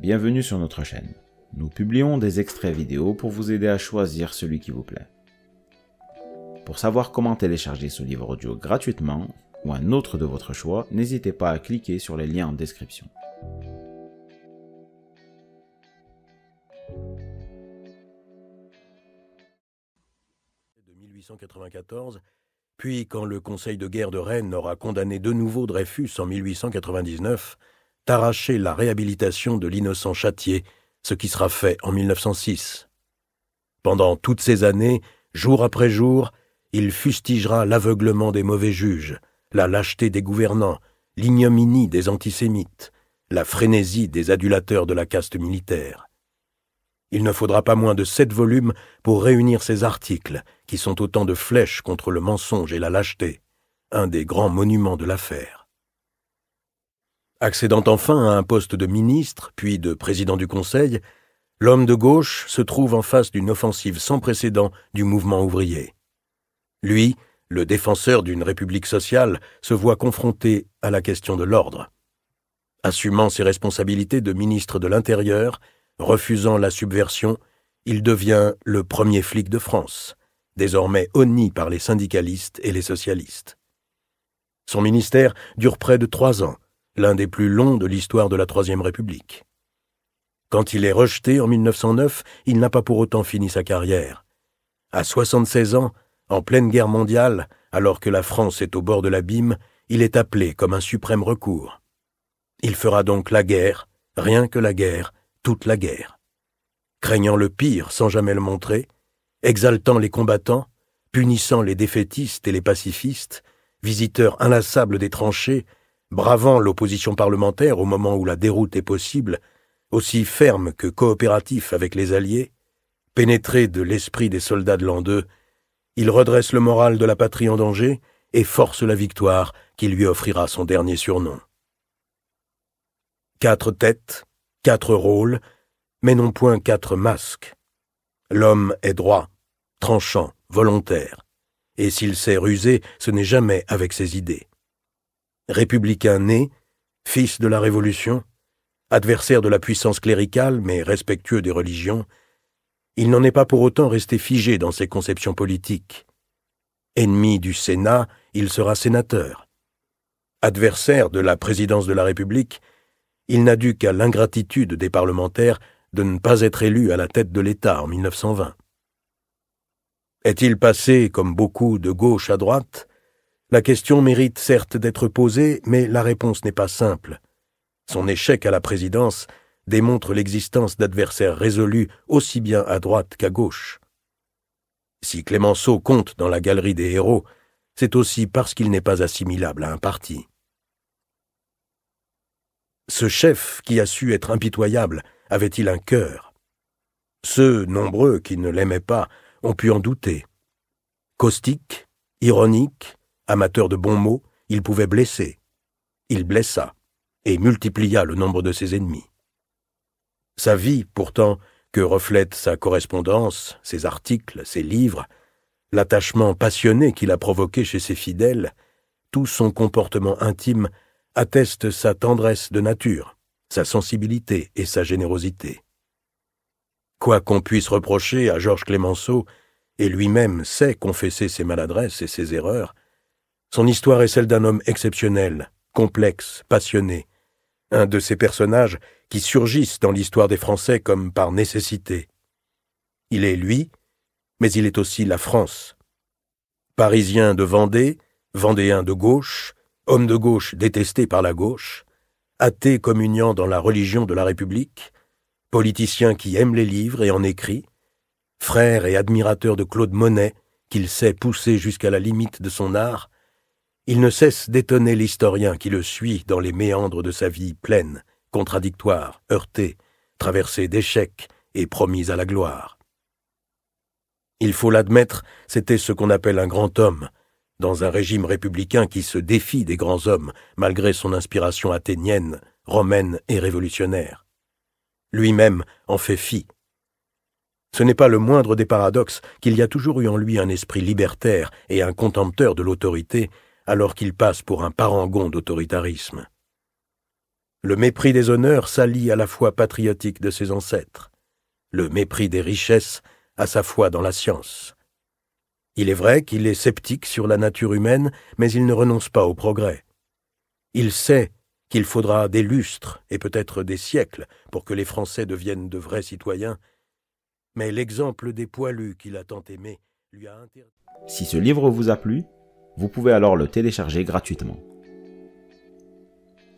bienvenue sur notre chaîne. Nous publions des extraits vidéo pour vous aider à choisir celui qui vous plaît. Pour savoir comment télécharger ce livre audio gratuitement, ou un autre de votre choix, n'hésitez pas à cliquer sur les liens en description. De 1894, puis quand le Conseil de guerre de Rennes aura condamné de nouveau Dreyfus en 1899, d'arracher la réhabilitation de l'innocent Châtier, ce qui sera fait en 1906. Pendant toutes ces années, jour après jour, il fustigera l'aveuglement des mauvais juges, la lâcheté des gouvernants, l'ignominie des antisémites, la frénésie des adulateurs de la caste militaire. Il ne faudra pas moins de 7 volumes pour réunir ces articles, qui sont autant de flèches contre le mensonge et la lâcheté, un des grands monuments de l'affaire. Accédant enfin à un poste de ministre, puis de président du Conseil, l'homme de gauche se trouve en face d'une offensive sans précédent du mouvement ouvrier. Lui, le défenseur d'une république sociale, se voit confronté à la question de l'ordre. Assumant ses responsabilités de ministre de l'Intérieur, refusant la subversion, il devient le premier flic de France, désormais honni par les syndicalistes et les socialistes. Son ministère dure près de 3 ans, l'un des plus longs de l'histoire de la Troisième République. Quand il est rejeté en 1909, il n'a pas pour autant fini sa carrière. À 76 ans, en pleine guerre mondiale, alors que la France est au bord de l'abîme, il est appelé comme un suprême recours. Il fera donc la guerre, rien que la guerre, toute la guerre. Craignant le pire sans jamais le montrer, exaltant les combattants, punissant les défaitistes et les pacifistes, visiteur inlassable des tranchées, bravant l'opposition parlementaire au moment où la déroute est possible, aussi ferme que coopératif avec les Alliés, pénétré de l'esprit des soldats de l'an 2, il redresse le moral de la patrie en danger et force la victoire qui lui offrira son dernier surnom. 4 têtes, 4 rôles, mais non point 4 masques. L'homme est droit, tranchant, volontaire, et s'il sait ruser, ce n'est jamais avec ses idées. Républicain né, fils de la Révolution, adversaire de la puissance cléricale mais respectueux des religions, il n'en est pas pour autant resté figé dans ses conceptions politiques. Ennemi du Sénat, il sera sénateur. Adversaire de la présidence de la République, il n'a dû qu'à l'ingratitude des parlementaires de ne pas être élu à la tête de l'État en 1920. Est-il passé, comme beaucoup, de gauche à droite ? La question mérite certes d'être posée, mais la réponse n'est pas simple. Son échec à la présidence démontre l'existence d'adversaires résolus aussi bien à droite qu'à gauche. Si Clémenceau compte dans la galerie des héros, c'est aussi parce qu'il n'est pas assimilable à un parti. Ce chef qui a su être impitoyable avait-il un cœur ? Ceux, nombreux, qui ne l'aimaient pas, ont pu en douter. Caustique, ironique, amateur de bons mots, il pouvait blesser. Il blessa et multiplia le nombre de ses ennemis. Sa vie, pourtant, que reflète sa correspondance, ses articles, ses livres, l'attachement passionné qu'il a provoqué chez ses fidèles, tout son comportement intime atteste sa tendresse de nature, sa sensibilité et sa générosité. Quoi qu'on puisse reprocher à Georges Clémenceau, et lui-même sait confesser ses maladresses et ses erreurs, son histoire est celle d'un homme exceptionnel, complexe, passionné, un de ces personnages qui surgissent dans l'histoire des Français comme par nécessité. Il est lui, mais il est aussi la France. Parisien de Vendée, Vendéen de gauche, homme de gauche détesté par la gauche, athée communiant dans la religion de la République, politicien qui aime les livres et en écrit, frère et admirateur de Claude Monet, qu'il sait pousser jusqu'à la limite de son art, il ne cesse d'étonner l'historien qui le suit dans les méandres de sa vie pleine, contradictoire, heurtée, traversée d'échecs et promise à la gloire. Il faut l'admettre, c'était ce qu'on appelle un grand homme, dans un régime républicain qui se défie des grands hommes, malgré son inspiration athénienne, romaine et révolutionnaire. Lui-même en fait fi. Ce n'est pas le moindre des paradoxes qu'il y a toujours eu en lui un esprit libertaire et un contempteur de l'autorité, alors qu'il passe pour un parangon d'autoritarisme. Le mépris des honneurs s'allie à la foi patriotique de ses ancêtres. Le mépris des richesses à sa foi dans la science. Il est vrai qu'il est sceptique sur la nature humaine, mais il ne renonce pas au progrès. Il sait qu'il faudra des lustres et peut-être des siècles pour que les Français deviennent de vrais citoyens, mais l'exemple des poilus qu'il a tant aimés lui a interdit. Si ce livre vous a plu, vous pouvez alors le télécharger gratuitement.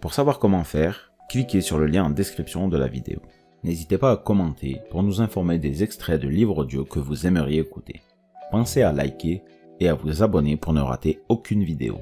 Pour savoir comment faire, cliquez sur le lien en description de la vidéo. N'hésitez pas à commenter pour nous informer des extraits de livres audio que vous aimeriez écouter. Pensez à liker et à vous abonner pour ne rater aucune vidéo.